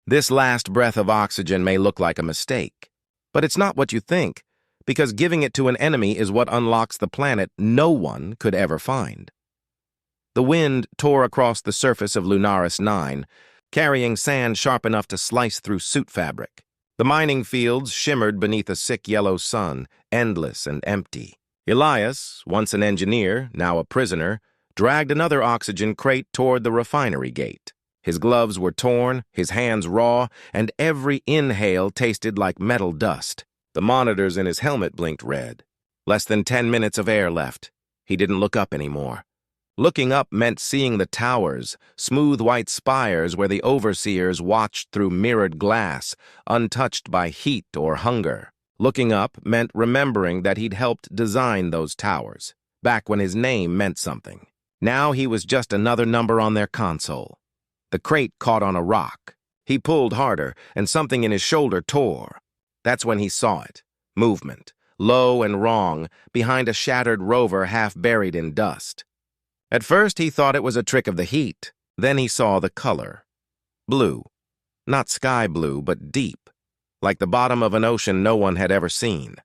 This last breath of oxygen may look like a mistake, but it's not what you think, because giving it to an enemy is what unlocks the planet no one could ever find. The wind tore across the surface of Lunaris 9, carrying sand sharp enough to slice through suit fabric. The mining fields shimmered beneath a sick yellow sun, endless and empty. Elias, once an engineer, now a prisoner, dragged another oxygen crate toward the refinery gate. His gloves were torn, his hands raw, and every inhale tasted like metal dust. The monitors in his helmet blinked red. Less than 10 minutes of air left. He didn't look up anymore. Looking up meant seeing the towers, smooth white spires where the overseers watched through mirrored glass, untouched by heat or hunger. Looking up meant remembering that he'd helped design those towers, back when his name meant something. Now he was just another number on their console. The crate caught on a rock. He pulled harder, and something in his shoulder tore. That's when he saw it. Movement, low and wrong, behind a shattered rover half buried in dust. At first, he thought it was a trick of the heat. Then he saw the color. Blue. Not sky blue, but deep, like the bottom of an ocean no one had ever seen.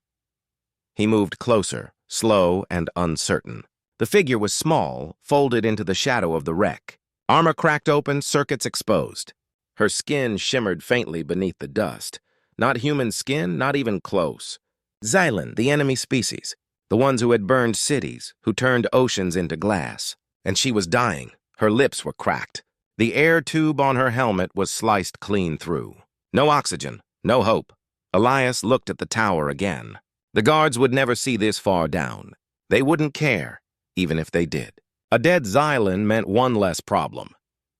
He moved closer, slow and uncertain. The figure was small, folded into the shadow of the wreck. Armor cracked open, circuits exposed. Her skin shimmered faintly beneath the dust. Not human skin, not even close. Xylan, the enemy species. The ones who had burned cities, who turned oceans into glass. And she was dying. Her lips were cracked. The air tube on her helmet was sliced clean through. No oxygen, no hope. Elias looked at the tower again. The guards would never see this far down. They wouldn't care, even if they did. A dead Xylan meant one less problem.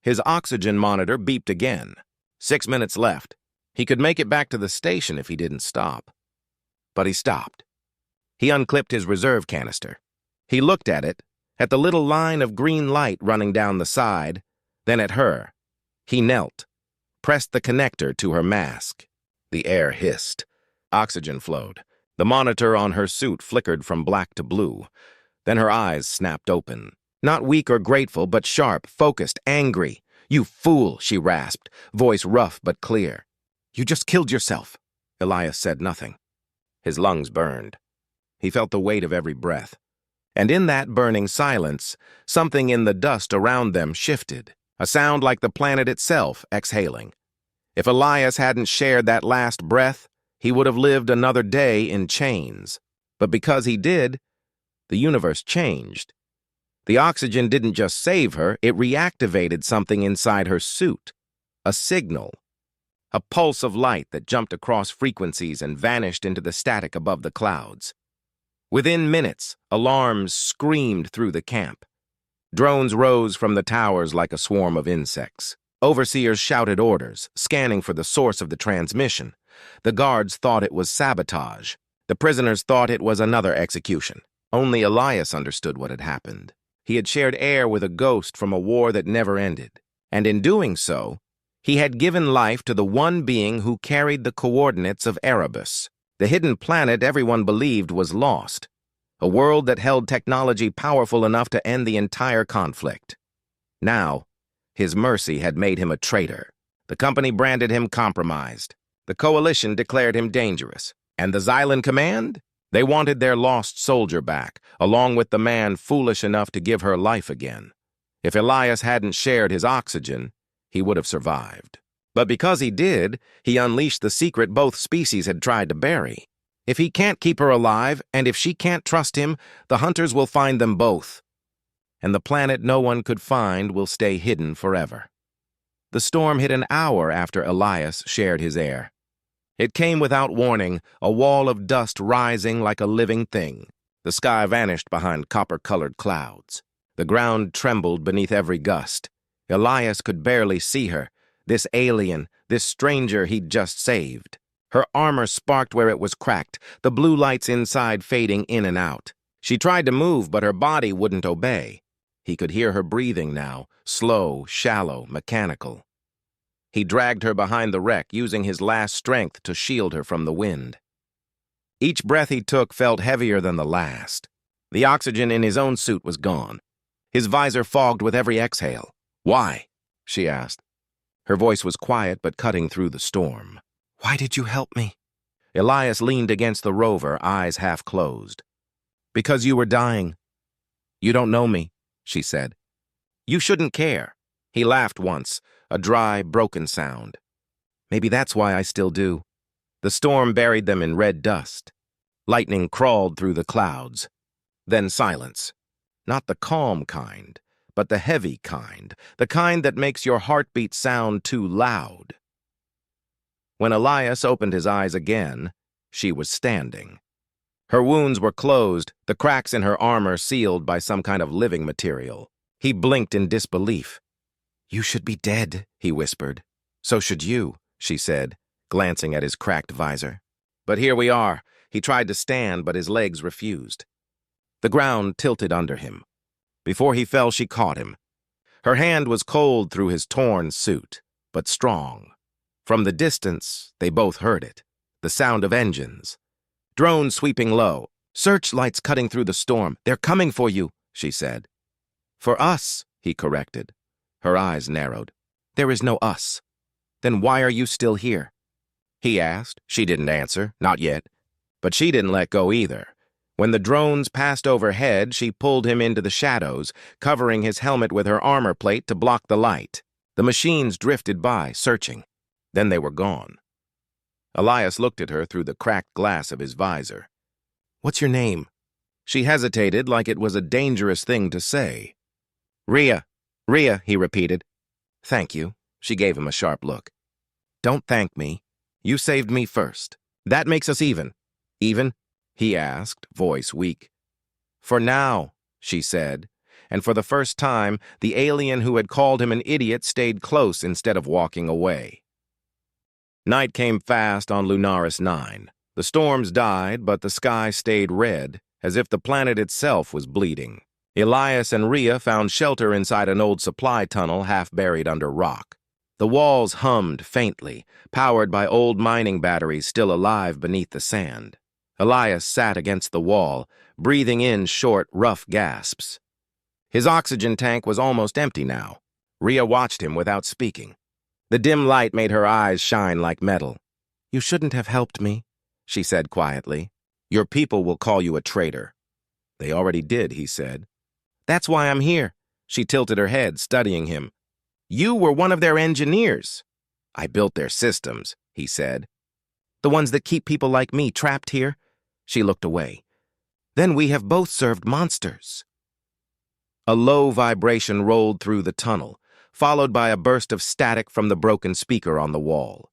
His oxygen monitor beeped again. 6 minutes left. He could make it back to the station if he didn't stop. But he stopped. He unclipped his reserve canister. He looked at it, at the little line of green light running down the side, then at her. He knelt, pressed the connector to her mask. The air hissed. Oxygen flowed. The monitor on her suit flickered from black to blue. Then her eyes snapped open. Not weak or grateful, but sharp, focused, angry. "You fool," she rasped, voice rough but clear. "You just killed yourself." Elias said nothing. His lungs burned. He felt the weight of every breath. And in that burning silence, something in the dust around them shifted, a sound like the planet itself exhaling. If Elias hadn't shared that last breath, he would have lived another day in chains. But because he did, the universe changed. The oxygen didn't just save her, it reactivated something inside her suit. A signal. A pulse of light that jumped across frequencies and vanished into the static above the clouds. Within minutes, alarms screamed through the camp. Drones rose from the towers like a swarm of insects. Overseers shouted orders, scanning for the source of the transmission. The guards thought it was sabotage. The prisoners thought it was another execution. Only Elias understood what had happened. He had shared air with a ghost from a war that never ended. And in doing so, he had given life to the one being who carried the coordinates of Erebus. The hidden planet everyone believed was lost. A world that held technology powerful enough to end the entire conflict. Now, his mercy had made him a traitor. The company branded him compromised. The coalition declared him dangerous. And the Xylan command? They wanted their lost soldier back, along with the man foolish enough to give her life again. If Elias hadn't shared his oxygen, he would have survived. But because he did, he unleashed the secret both species had tried to bury. If he can't keep her alive, and if she can't trust him, the hunters will find them both. And the planet no one could find will stay hidden forever. The storm hit an hour after Elias shared his air. It came without warning, a wall of dust rising like a living thing. The sky vanished behind copper-colored clouds. The ground trembled beneath every gust. Elias could barely see her. This alien, this stranger he'd just saved. Her armor sparked where it was cracked, the blue lights inside fading in and out. She tried to move, but her body wouldn't obey. He could hear her breathing now, slow, shallow, mechanical. He dragged her behind the wreck, using his last strength to shield her from the wind. Each breath he took felt heavier than the last. The oxygen in his own suit was gone. His visor fogged with every exhale. "Why?" she asked. Her voice was quiet but cutting through the storm. "Why did you help me?" Elias leaned against the rover, eyes half closed. "Because you were dying." "You don't know me," she said. "You shouldn't care." He laughed once, a dry, broken sound. "Maybe that's why I still do." The storm buried them in red dust. Lightning crawled through the clouds. Then silence. Not the calm kind, but the heavy kind, the kind that makes your heartbeat sound too loud. When Elias opened his eyes again, she was standing. Her wounds were closed, the cracks in her armor sealed by some kind of living material. He blinked in disbelief. "You should be dead," he whispered. "So should you," she said, glancing at his cracked visor. "But here we are." He tried to stand, but his legs refused. The ground tilted under him. Before he fell, she caught him. Her hand was cold through his torn suit, but strong. From the distance, they both heard it, the sound of engines. Drones sweeping low, searchlights cutting through the storm. "They're coming for you," she said. "For us," he corrected. Her eyes narrowed. "There is no us." "Then why are you still here?" he asked. She didn't answer, not yet. But she didn't let go either. When the drones passed overhead, she pulled him into the shadows, covering his helmet with her armor plate to block the light. The machines drifted by, searching. Then they were gone. Elias looked at her through the cracked glass of his visor. "What's your name?" She hesitated like it was a dangerous thing to say. "Rhea. Rhea," he repeated. "Thank you." She gave him a sharp look. "Don't thank me. You saved me first. That makes us even." "Even?" he asked, voice weak. "For now," she said, and for the first time, the alien who had called him an idiot stayed close instead of walking away. Night came fast on Lunaris 9. The storms died, but the sky stayed red, as if the planet itself was bleeding. Elias and Rhea found shelter inside an old supply tunnel half buried under rock. The walls hummed faintly, powered by old mining batteries still alive beneath the sand. Elias sat against the wall, breathing in short, rough gasps. His oxygen tank was almost empty now. Rhea watched him without speaking. The dim light made her eyes shine like metal. "You shouldn't have helped me," she said quietly. "Your people will call you a traitor." "They already did," he said. "That's why I'm here." She tilted her head, studying him. "You were one of their engineers." "I built their systems," he said. "The ones that keep people like me trapped here?" She looked away. "Then we have both served monsters." A low vibration rolled through the tunnel, followed by a burst of static from the broken speaker on the wall.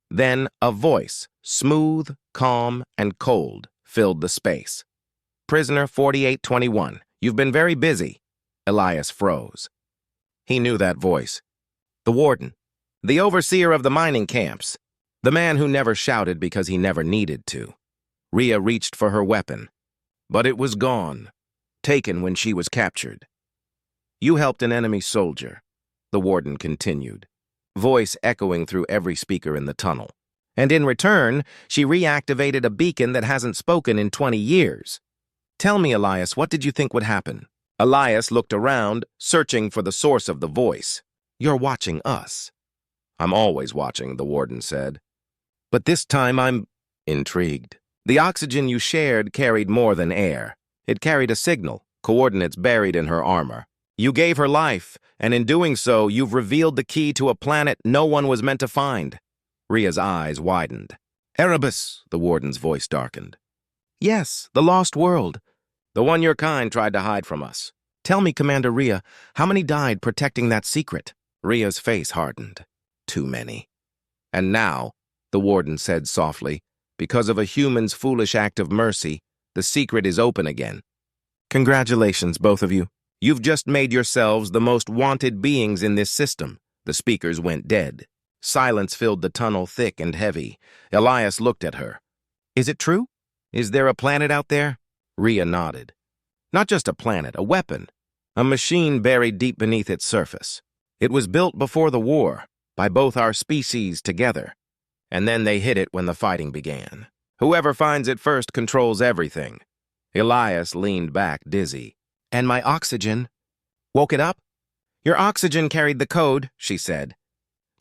Then a voice, smooth, calm, and cold, filled the space. "Prisoner 4821, you've been very busy." Elias froze. He knew that voice. The warden, the overseer of the mining camps, the man who never shouted because he never needed to. Rhea reached for her weapon, but it was gone, taken when she was captured. "You helped an enemy soldier," the warden continued, voice echoing through every speaker in the tunnel. "And in return, she reactivated a beacon that hasn't spoken in 20 years. Tell me, Elias, what did you think would happen?" Elias looked around, searching for the source of the voice. "You're watching us." "I'm always watching," the warden said. "But this time I'm intrigued. The oxygen you shared carried more than air. It carried a signal, coordinates buried in her armor. You gave her life, and in doing so, you've revealed the key to a planet no one was meant to find." Rhea's eyes widened. "Erebus," the warden's voice darkened. "Yes, the lost world. The one your kind tried to hide from us. Tell me, Commander Rhea, how many died protecting that secret?" Rhea's face hardened. "Too many." "And now," the warden said softly, "because of a human's foolish act of mercy, the secret is open again. Congratulations, both of you. You've just made yourselves the most wanted beings in this system." The speakers went dead. Silence filled the tunnel thick and heavy. Elias looked at her. "Is it true? Is there a planet out there?" Rhea nodded. "Not just a planet, a weapon. A machine buried deep beneath its surface. It was built before the war, by both our species together. And then they hid it when the fighting began. Whoever finds it first controls everything." Elias leaned back, dizzy. "And my oxygen? Woke it up?" "Your oxygen carried the code," she said.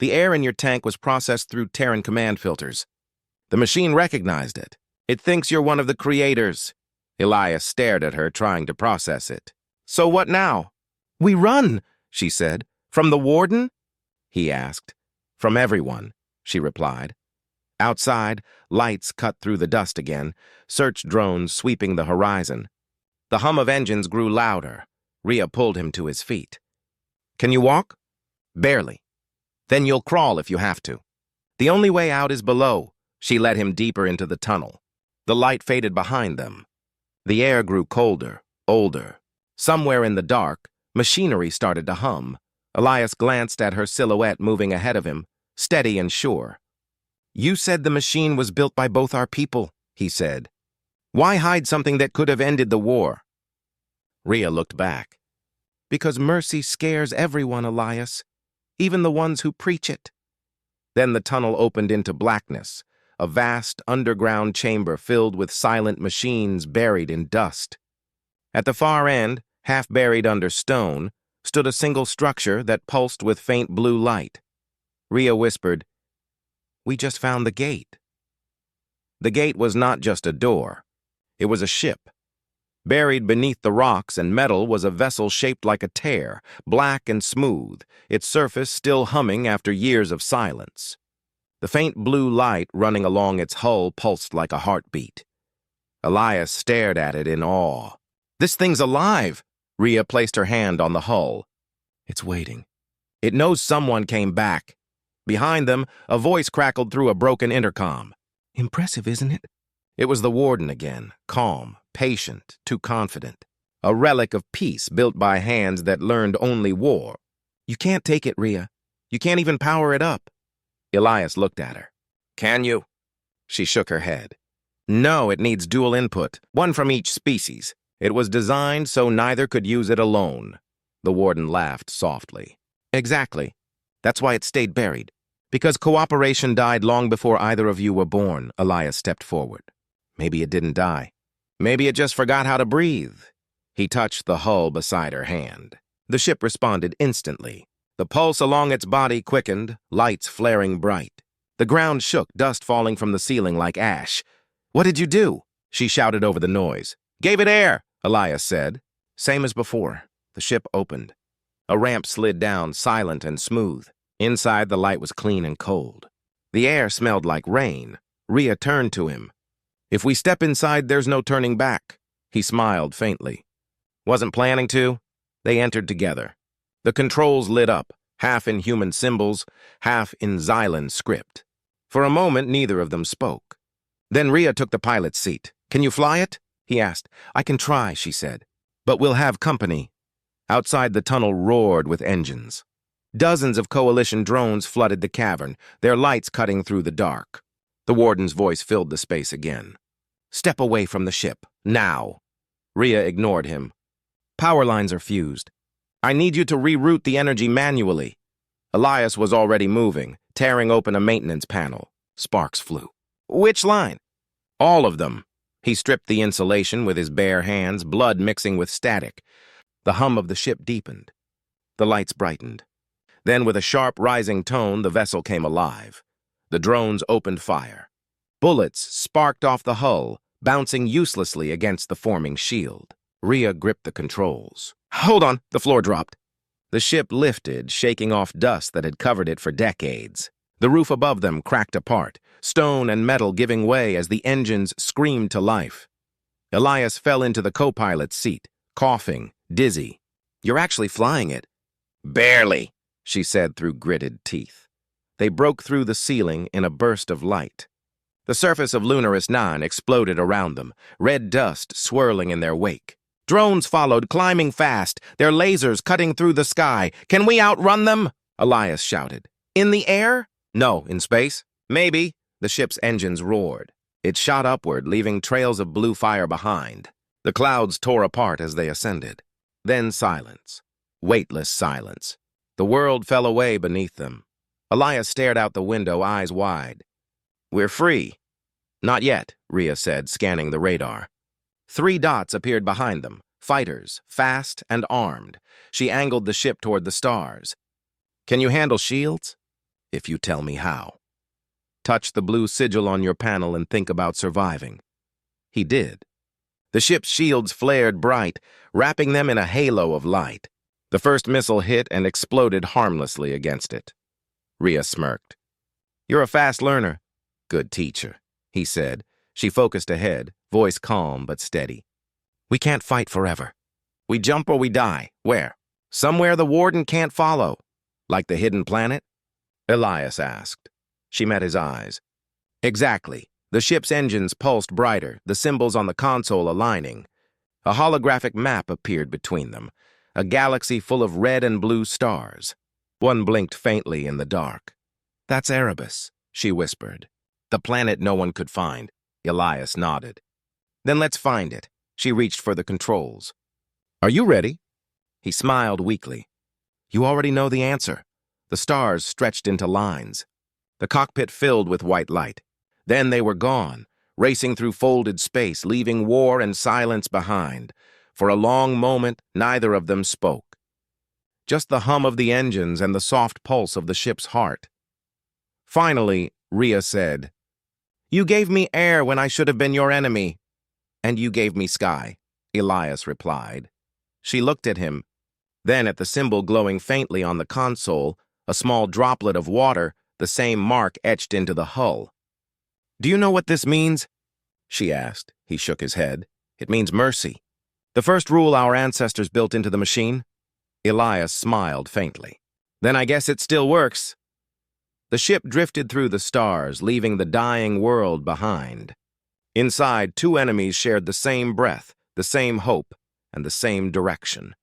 The air in your tank was processed through Terran command filters. The machine recognized it. It thinks you're one of the creators. Elias stared at her, trying to process it. So what now? We run, she said. From the warden? He asked. From everyone, she replied. Outside, lights cut through the dust again, search drones sweeping the horizon. The hum of engines grew louder. Rhea pulled him to his feet. Can you walk? Barely. Then you'll crawl if you have to. The only way out is below. She led him deeper into the tunnel. The light faded behind them. The air grew colder, older. Somewhere in the dark, machinery started to hum. Elias glanced at her silhouette moving ahead of him, steady and sure. You said the machine was built by both our people, he said. Why hide something that could have ended the war? Rhea looked back. Because mercy scares everyone, Elias, even the ones who preach it. Then the tunnel opened into blackness, a vast underground chamber filled with silent machines buried in dust. At the far end, half buried under stone, stood a single structure that pulsed with faint blue light. Rhea whispered, We just found the gate. The gate was not just a door. It was a ship. Buried beneath the rocks and metal was a vessel shaped like a tear, black and smooth, its surface still humming after years of silence. The faint blue light running along its hull pulsed like a heartbeat. Elias stared at it in awe. This thing's alive! Rhea placed her hand on the hull. It's waiting. It knows someone came back. Behind them, a voice crackled through a broken intercom. Impressive, isn't it? It was the warden again, calm, patient, too confident. A relic of peace built by hands that learned only war. You can't take it, Rhea. You can't even power it up. Elias looked at her. Can you? She shook her head. No, it needs dual input, one from each species. It was designed so neither could use it alone. The warden laughed softly. Exactly. That's why it stayed buried. Because cooperation died long before either of you were born, Elias stepped forward. Maybe it didn't die. Maybe it just forgot how to breathe. He touched the hull beside her hand. The ship responded instantly. The pulse along its body quickened, lights flaring bright. The ground shook, dust falling from the ceiling like ash. What did you do? She shouted over the noise. Gave it air, Elias said. Same as before. The ship opened. A ramp slid down, silent and smooth. Inside, the light was clean and cold. The air smelled like rain. Rhea turned to him. If we step inside, there's no turning back. He smiled faintly. Wasn't planning to. They entered together. The controls lit up, half in human symbols, half in Xylan script. For a moment, neither of them spoke. Then Rhea took the pilot's seat. Can you fly it? He asked. I can try, she said. But we'll have company. Outside, the tunnel roared with engines. Dozens of coalition drones flooded the cavern, their lights cutting through the dark. The warden's voice filled the space again. Step away from the ship, now. Rhea ignored him. Power lines are fused. I need you to reroute the energy manually. Elias was already moving, tearing open a maintenance panel. Sparks flew. Which line? All of them. He stripped the insulation with his bare hands, blood mixing with static. The hum of the ship deepened. The lights brightened. Then, with a sharp, rising tone, the vessel came alive. The drones opened fire. Bullets sparked off the hull, bouncing uselessly against the forming shield. Rhea gripped the controls. Hold on, the floor dropped. The ship lifted, shaking off dust that had covered it for decades. The roof above them cracked apart, stone and metal giving way as the engines screamed to life. Elias fell into the co-pilot's seat, coughing, dizzy. You're actually flying it. Barely, she said through gritted teeth. They broke through the ceiling in a burst of light. The surface of Lunaris 9 exploded around them, red dust swirling in their wake. Drones followed, climbing fast, their lasers cutting through the sky. Can we outrun them? Elias shouted. In the air? No, in space. Maybe. The ship's engines roared. It shot upward, leaving trails of blue fire behind. The clouds tore apart as they ascended. Then silence. Weightless silence. The world fell away beneath them. Elias stared out the window, eyes wide. We're free. Not yet, Rhea said, scanning the radar. 3 dots appeared behind them, fighters, fast and armed. She angled the ship toward the stars. Can you handle shields? if you tell me how. Touch the blue sigil on your panel and think about surviving. He did. The ship's shields flared bright, wrapping them in a halo of light. The first missile hit and exploded harmlessly against it. Rhea smirked. "You're a fast learner." "Good teacher," he said. She focused ahead, voice calm but steady. "We can't fight forever. We jump or we die. Where? Somewhere the warden can't follow. Like the hidden planet?" Elias asked. She met his eyes. "Exactly." The ship's engines pulsed brighter, the symbols on the console aligning. A holographic map appeared between them, a galaxy full of red and blue stars. One blinked faintly in the dark. "That's Erebus," she whispered. "The planet no one could find." Elias nodded. "Then let's find it." She reached for the controls. "Are you ready?" He smiled weakly. "You already know the answer." The stars stretched into lines. The cockpit filled with white light. Then they were gone, racing through folded space, leaving war and silence behind. For a long moment, neither of them spoke. Just the hum of the engines and the soft pulse of the ship's heart. Finally, Rhea said, "You gave me air when I should have been your enemy." "And you gave me sky," Elias replied. She looked at him, then at the symbol glowing faintly on the console, a small droplet of water, the same mark etched into the hull. "Do you know what this means?" she asked. He shook his head. "It means mercy. The first rule our ancestors built into the machine." Elias smiled faintly. "Then I guess it still works." The ship drifted through the stars, leaving the dying world behind. Inside, two enemies shared the same breath, the same hope, and the same direction.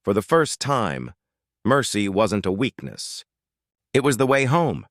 For the first time, mercy wasn't a weakness. It was the way home.